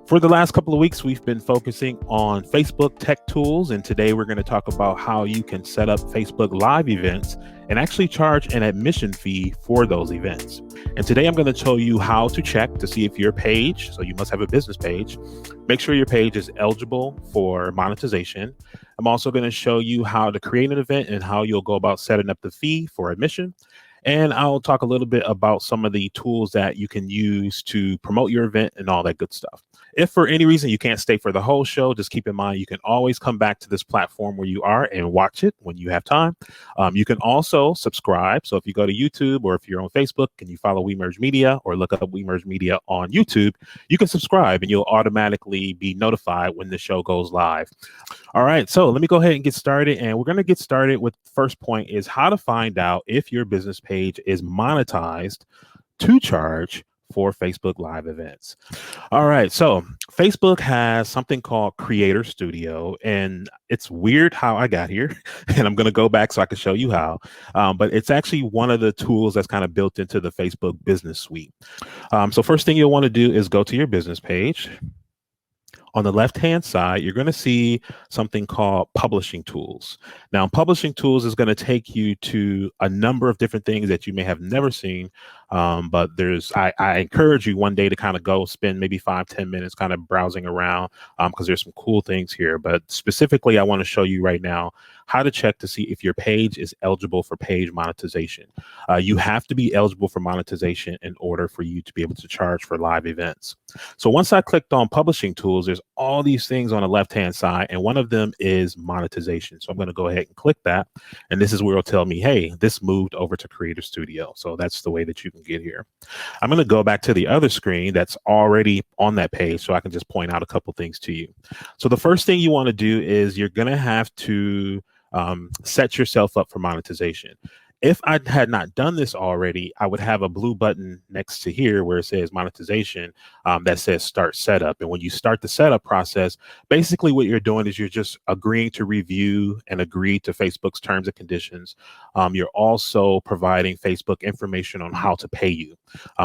For the last couple of weeks, we've been focusing on Facebook tech tools, and today we're going to talk about how you can set up Facebook Live events and actually charge an admission fee for those events. And today I'm going to show you how to check to see if your page, so you must have a business page, make sure your page is eligible for monetization. I'm also going to show you how to create an event and how you'll go about setting up the fee for admission. And I'll talk a little bit about some of the tools that you can use to promote your event and all that good stuff. If for any reason you can't stay for the whole show, just keep in mind you can always come back to this platform where you are and watch it when you have time. You can also subscribe. So if you go to YouTube or if you're on Facebook and you follow WeMerge Media or look up WeMerge Media on YouTube, you can subscribe and you'll automatically be notified when the show goes live. All right, so let me go ahead and get started. And we're going to get started with the first point is how to find out if your business page is monetized to charge for Facebook Live events. All right, so Facebook has something called Creator Studio, and it's weird how I got here, and I'm going to go back so I can show you how, but it's actually one of the tools that's kind of built into the Facebook Business Suite. So first thing you'll want to do is go to your business page. On the left-hand side, you're going to see something called Publishing Tools. Now, Publishing Tools is going to take you to a number of different things that you may have never seen. But I encourage you one day to kind of go spend maybe 5-10 minutes kind of browsing around because there's some cool things here. But specifically, I want to show you right now how to check to see if your page is eligible for page monetization. You have to be eligible for monetization in order for you to be able to charge for live events. So once I clicked on Publishing Tools, there's all these things on the left-hand side, and one of them is monetization. So I'm going to go ahead and click that, and this is where it'll tell me, hey, this moved over to Creator Studio. So that's the way that you can get here. I'm going to go back to the other screen that's already on that page so I can just point out a couple things to you. So the first thing you want to do is you're going to have to set yourself up for monetization. If I had not done this already, I would have a blue button next to here where it says monetization that says start setup. And when you start the setup process, basically what you're doing is you're just agreeing to review and agree to Facebook's terms and conditions. You're also providing Facebook information on how to pay you.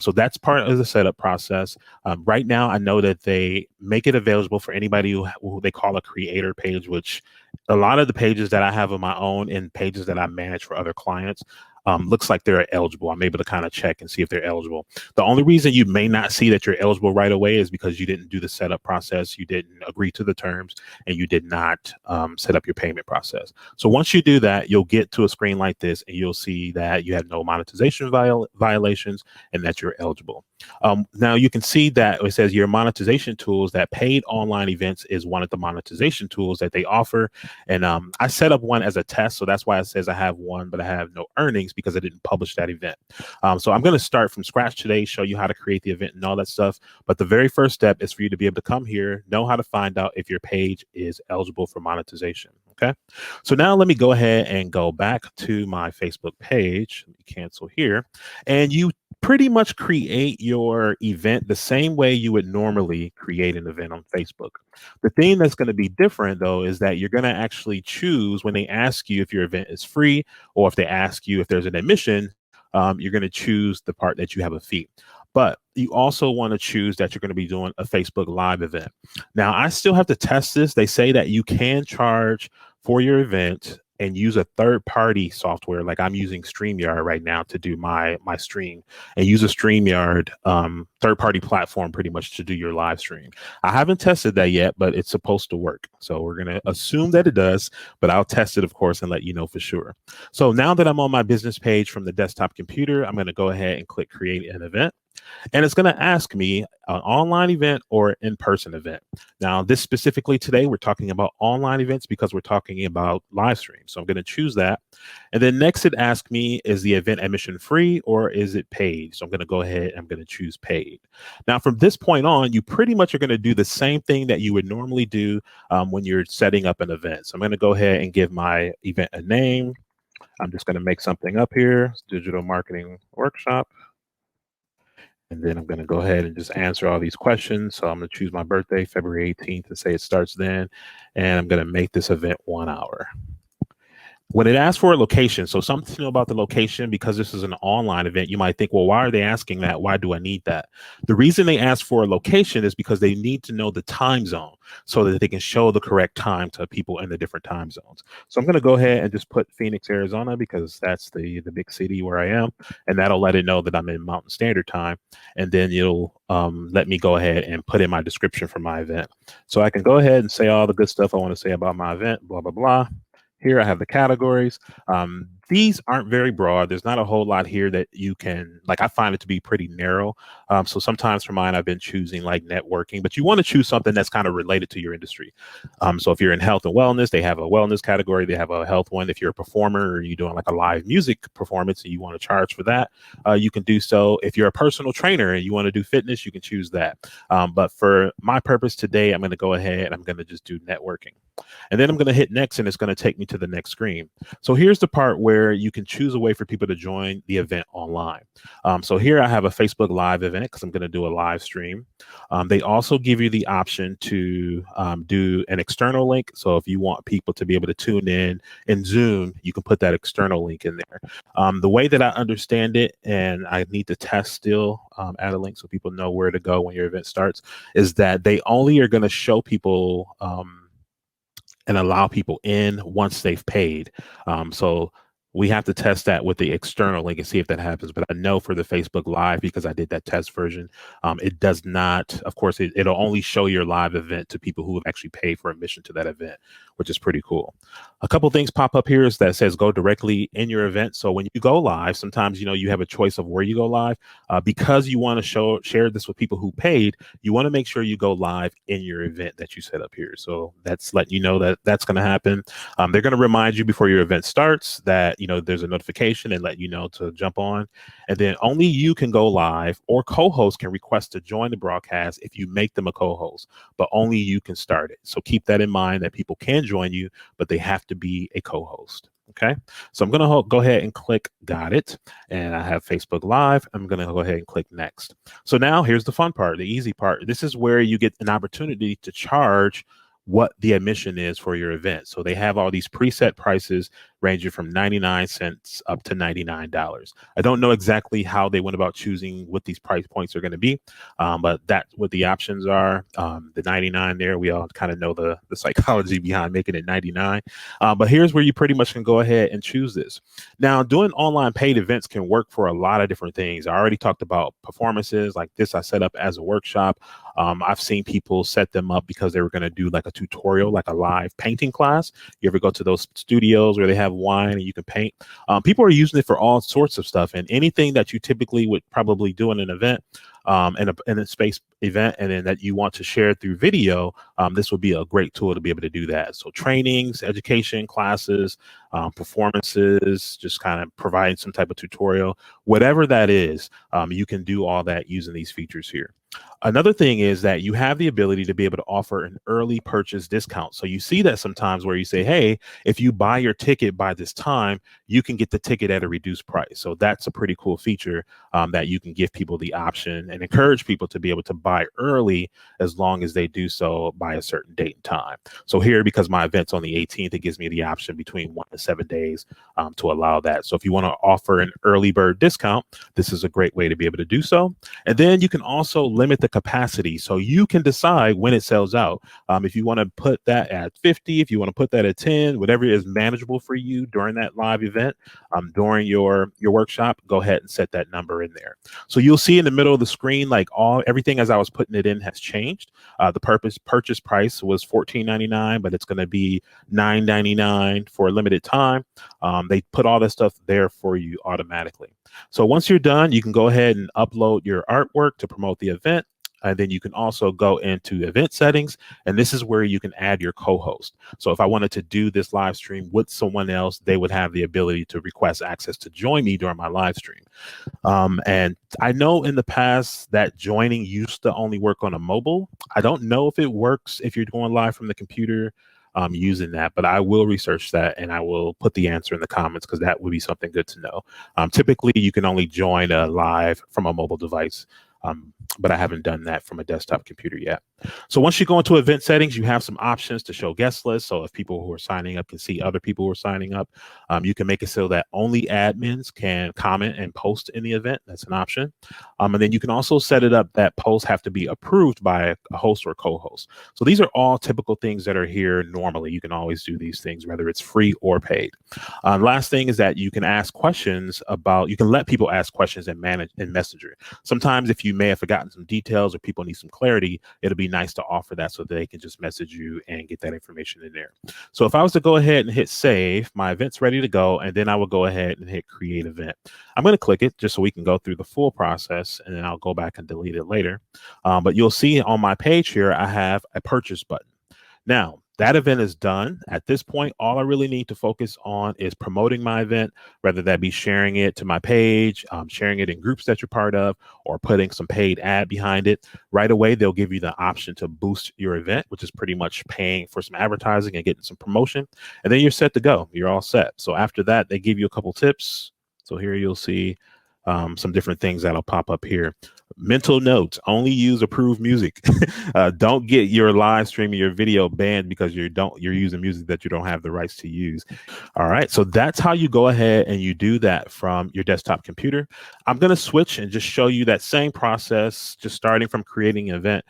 So that's part of the setup process. Right now, I know that they make it available for anybody who they call a creator page, which a lot of the pages that I have of my own and pages that I manage for other clients looks like they're eligible. I'm able to kind of check and see if they're eligible. The only reason you may not see that you're eligible right away is because you didn't do the setup process, you didn't agree to the terms, and you did not set up your payment process. So once you do that, you'll get to a screen like this, and you'll see that you have no monetization violations and that you're eligible. Now you can see that it says your monetization tools, that paid online events is one of the monetization tools that they offer. And I set up one as a test. So that's why it says I have one, but I have no earnings because I didn't publish that event. So I'm going to start from scratch today, show you how to create the event and all that stuff. But the very first step is for you to be able to come here, know how to find out if your page is eligible for monetization. Okay. So now let me go ahead and go back to my Facebook page. Let me cancel here. And you pretty much create your event the same way you would normally create an event on Facebook. The thing that's going to be different, though, is that you're going to actually choose when they ask you if your event is free or if they ask you if there's an admission, you're going to choose the part that you have a fee. But you also want to choose that you're going to be doing a Facebook Live event. Now, I still have to test this. They say that you can charge for your event and use a third-party software, like I'm using StreamYard right now to do my stream, and use a StreamYard third-party platform pretty much to do your live stream. I haven't tested that yet, but it's supposed to work. So we're going to assume that it does, but I'll test it, of course, and let you know for sure. So now that I'm on my business page from the desktop computer, I'm going to go ahead and click Create an Event. And it's going to ask me an online event or in-person event. Now, this specifically today, we're talking about online events because we're talking about live streams. So I'm going to choose that. And then next it asks me, is the event admission free or is it paid? So I'm going to go ahead and I'm going to choose paid. Now, from this point on, you pretty much are going to do the same thing that you would normally do when you're setting up an event. So I'm going to go ahead and give my event a name. I'm just going to make something up here, Digital Marketing Workshop. And then I'm going to go ahead and just answer all these questions. So I'm going to choose my birthday, February 18th, and say it starts then. And I'm going to make this event 1 hour. When it asks for a location, so something to know about the location, because this is an online event, you might think, well, why are they asking that? Why do I need that? The reason they ask for a location is because they need to know the time zone so that they can show the correct time to people in the different time zones. So I'm going to go ahead and just put Phoenix, Arizona, because that's the big city where I am, and that'll let it know that I'm in Mountain Standard Time. And then it'll let me go ahead and put in my description for my event. So I can go ahead and say all the good stuff I want to say about my event, blah, blah, blah. Here I have the categories. These aren't very broad. There's not a whole lot here that you can, like, I find it to be pretty narrow. So sometimes for mine, I've been choosing like networking, but you want to choose something that's kind of related to your industry. So if you're in health and wellness, they have a wellness category. They have a health one. If you're a performer or you're doing like a live music performance and you want to charge for that, you can do so. If you're a personal trainer and you want to do fitness, you can choose that. But for my purpose today, I'm going to go ahead and I'm going to just do networking. And then I'm going to hit next, and it's going to take me to the next screen. So here's the part where you can choose a way for people to join the event online. So here I have a Facebook Live event because I'm going to do a live stream. They also give you the option to do an external link. So if you want people to be able to tune in Zoom, you can put that external link in there. The way that I understand it, and I need to test still, add a link so people know where to go when your event starts, is that they only are going to show people and allow people in once they've paid. So we have to test that with the external link and see if that happens. But I know for the Facebook Live, because I did that test version, it does not, of course, it'll only show your live event to people who have actually paid for admission to that event, which is pretty cool. A couple things pop up here is that says go directly in your event. So when you go live, sometimes, you have a choice of where you go live. Because you want to share this with people who paid, you want to make sure you go live in your event that you set up here. So that's letting you know that that's going to happen. They're going to remind you before your event starts that, there's a notification and let you know to jump on. And then only you can go live, or co-hosts can request to join the broadcast if you make them a co-host, but only you can start it. So keep that in mind, that people can join you, but they have to be a co-host. Okay, so I'm going to go ahead and click got it. And I have Facebook Live. I'm going to go ahead and click next. So now here's the fun part, the easy part. This is where you get an opportunity to charge what the admission is for your event. So they have all these preset prices ranging from 99 cents up to $99. I don't know exactly how they went about choosing what these price points are going to be, but that's what the options are. The 99 there, we all kind of know the psychology behind making it 99. But here's where you pretty much can go ahead and choose this. Now, doing online paid events can work for a lot of different things. I already talked about performances like this I set up as a workshop. I've seen people set them up because they were going to do like a tutorial, like a live painting class. You ever go to those studios where they have wine and you can paint? People are using it for all sorts of stuff, and anything that you typically would probably do in an event, in a space event, and then that you want to share through video, this would be a great tool to be able to do that. So trainings, education, classes, performances, just kind of providing some type of tutorial, whatever that is, you can do all that using these features here. Another thing is that you have the ability to be able to offer an early purchase discount. So you see that sometimes where you say, hey, if you buy your ticket by this time, you can get the ticket at a reduced price. So that's a pretty cool feature that you can give people the option and encourage people to be able to buy early as long as they do so by a certain date and time. So here, because my event's on the 18th, it gives me the option between 1 to 7 days to allow that. So if you want to offer an early bird discount, this is a great way to be able to do so. And then you can also limit the capacity. So you can decide when it sells out. If you want to put that at 50, if you want to put that at 10, whatever is manageable for you during that live event, during your workshop, go ahead and set that number in there. So you'll see in the middle of the screen, like everything as I was putting it in has changed. The purchase price was $14.99, but it's going to be $9.99 for a limited time. They put all this stuff there for you automatically. So once you're done, you can go ahead and upload your artwork to promote the event. And then you can also go into event settings, and this is where you can add your co-host. So if I wanted to do this live stream with someone else, they would have the ability to request access to join me during my live stream. And I know in the past that joining used to only work on a mobile. I don't know if it works if you're going live from the computer using that, but I will research that and I will put the answer in the comments because that would be something good to know. Typically, you can only join live from a mobile device. But I haven't done that from a desktop computer yet. So once you go into event settings, you have some options to show guest lists. So if people who are signing up can see other people who are signing up, you can make it so that only admins can comment and post in the event. That's an option. And then you can also set it up that posts have to be approved by a host or co-host. So these are all typical things that are here normally. You can always do these things, whether it's free or paid. Last thing is that you can ask questions about, you can let people ask questions and manage in Messenger. Sometimes if you may have forgotten some details or people need some clarity, it'll be nice to offer that so that they can just message you and get that information in there. So if I was to go ahead and hit save, my event's ready to go, and then I will go ahead and hit create event. I'm going to click it just so we can go through the full process, and then I'll go back and delete it later. But you'll see on my page here, I have a purchase button. Now, that event is done. At this point, all I really need to focus on is promoting my event, whether that be sharing it to my page, sharing it in groups that you're part of, or putting some paid ad behind it. Right away, they'll give you the option to boost your event, which is pretty much paying for some advertising and getting some promotion. And then you're set to go. You're all set. So after that, they give you a couple tips. So here you'll see some different things that'll pop up here. Mental notes: only use approved music. Don't get your live stream or your video banned because you're using music that you don't have the rights to use. All right, so that's how you go ahead and you do that from your desktop computer. I'm going to switch and just show you that same process, just starting from creating an event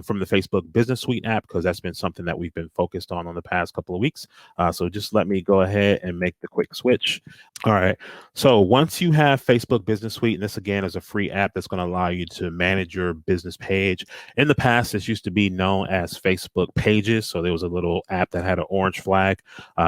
from the Facebook Business Suite app, because that's been something that we've been focused on the past couple of weeks. So just let me go ahead and make the quick switch. All right, so once you have Facebook Business Suite, and this again is a free app that's going to allow you to manage your business page. In the past, this used to be known as Facebook Pages. So there was a little app that had an orange flag.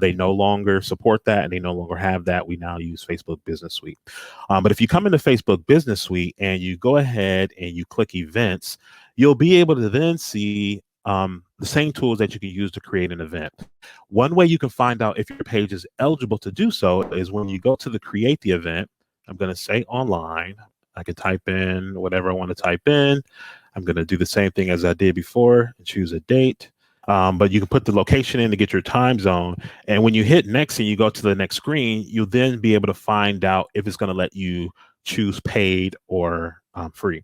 They no longer support that, and they no longer have that. We now use Facebook Business Suite. But if you come into Facebook Business Suite and you go ahead and you click events, you'll be able to then see the same tools that you can use to create an event. One way you can find out if your page is eligible to do so is when you go to the create the event. I'm going to say online. I can type in whatever I want to type in. I'm going to do the same thing as I did before and choose a date. But you can put the location in to get your time zone. And when you hit next and you go to the next screen, you'll then be able to find out if it's going to let you choose paid or free.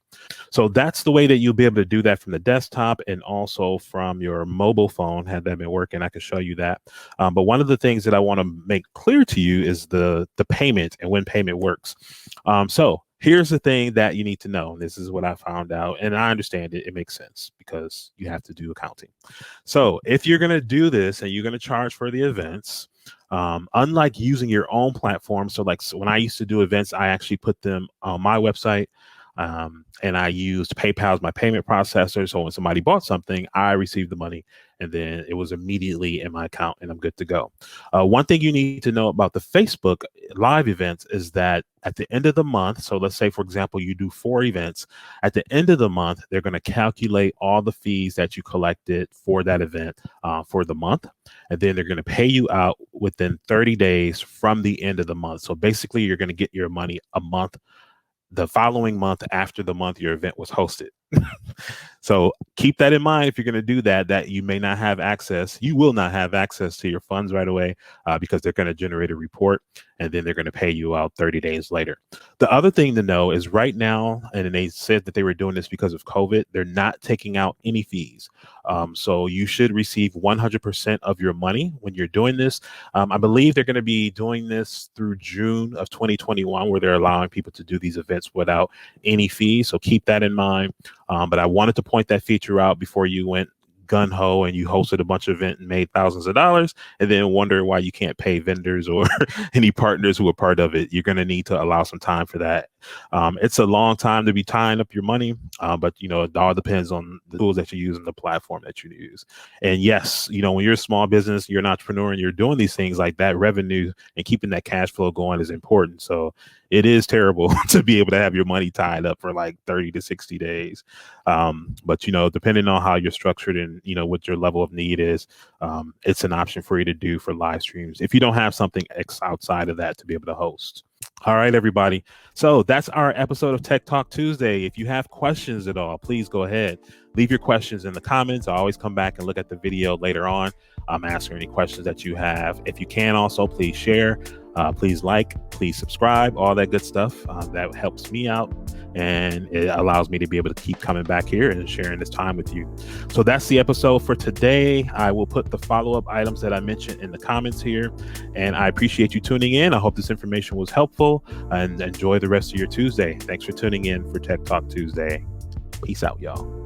So that's the way that you'll be able to do that from the desktop and also from your mobile phone. Had that been working, I could show you that. But one of the things that I want to make clear to you is the payment and when payment works. So here's the thing that you need to know. This is what I found out, and I understand it. It makes sense because you have to do accounting. So if you're going to do this and you're going to charge for the events, unlike using your own platform. So when I used to do events, I actually put them on my website. And I used PayPal as my payment processor. So when somebody bought something, I received the money and then it was immediately in my account and I'm good to go. One thing you need to know about the Facebook live events is that at the end of the month, so let's say, for example, you do 4 events. At the end of the month, they're going to calculate all the fees that you collected for that event for the month. And then they're going to pay you out within 30 days from the end of the month. So basically, you're going to get your money a month, the following month after the month your event was hosted. So keep that in mind. If you're going to do that, that you may not have access, you will not have access to your funds right away because they're going to generate a report and then they're going to pay you out 30 days later. The other thing to know is right now, and they said that they were doing this because of COVID, they're not taking out any fees. So you should receive 100% of your money when you're doing this. I believe they're going to be doing this through June of 2021, where they're allowing people to do these events without any fees. So keep that in mind. But I wanted to point that feature out before you went gun-ho and you hosted a bunch of events and made thousands of dollars and then wonder why you can't pay vendors or any partners who are part of it. You're going to need to allow some time for that. It's a long time to be tying up your money, but it all depends on the tools that you use and the platform that you use. And yes, when you're a small business, you're an entrepreneur and you're doing these things, like that revenue and keeping that cash flow going is important. So it is terrible to be able to have your money tied up for like 30 to 60 days. But depending on how you're structured and what your level of need is, it's an option for you to do for live streams if you don't have something outside of that to be able to host. All right, everybody. So that's our episode of Tech Talk Tuesday. If you have questions at all, please go ahead. leave your questions in the comments. I always come back and look at the video later on. Answer any questions that you have. If you can, also please share, please like, please subscribe, all that good stuff. That helps me out, and it allows me to be able to keep coming back here and sharing this time with you. So that's the episode for today. I will put the follow-up items that I mentioned in the comments here, and I appreciate you tuning in. I hope this information was helpful, and enjoy the rest of your Tuesday. Thanks for tuning in for Tech Talk Tuesday. Peace out, y'all.